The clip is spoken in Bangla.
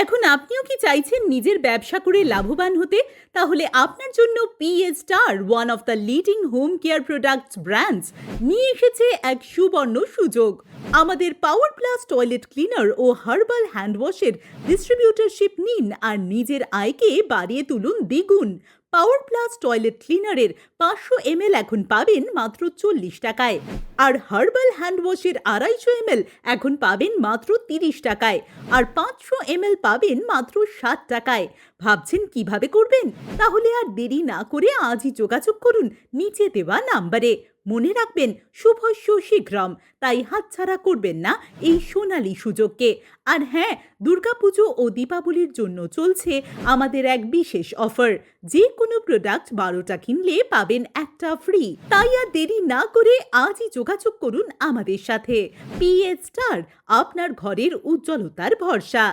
এখন আপনিও কি চাইছেন নিজের ব্যবসা করে লাভবান হতে? তাহলে আপনার জন্য PS star, one of the leading home care products brands, নিয়ে এসেছে এক সুবর্ণ সুযোগ। আমাদের পাওয়ার প্লাস টয়লেট ক্লিনার ও হার্বাল হ্যান্ড ওয়াশের ডিস্ট্রিবিউটরশিপ নিন আর নিজের আয়কে বাড়িয়ে তুলুন দ্বিগুণ। পাওয়ার প্লাস টয়লেট ক্লিনারের 500 ml এখন পাবেন মাত্র 40 টাকায়, আর হার্বাল হ্যান্ড ওয়াশের 250 ml এখন পাবেন মাত্র 30 টাকায়, আর 500 ml পাবেন মাত্র 60 টাকায়। ভাবছেন কিভাবে করবেন? তাহলে আর দেরি না করে আজই যোগাযোগ করুন নিচে দেওয়া নাম্বারে। মনে রাখবেন, শুভস্য শীঘ্রম, তাই হাতছাড়া করবেন না এই সোনালী সুযোগকে। আর হ্যাঁ, দুর্গাপুজো ও দীপাবলির জন্য চলছে আমাদের এক বিশেষ অফার। যে কোনো প্রোডাক্ট 12টা কিনলে পাবেন একটা ফ্রি। তাই আর দেরি না করে আজই যোগাযোগ করুন আমাদের সাথে। পিএস স্টার, আপনার ঘরের উজ্জ্বলতার ভরসা।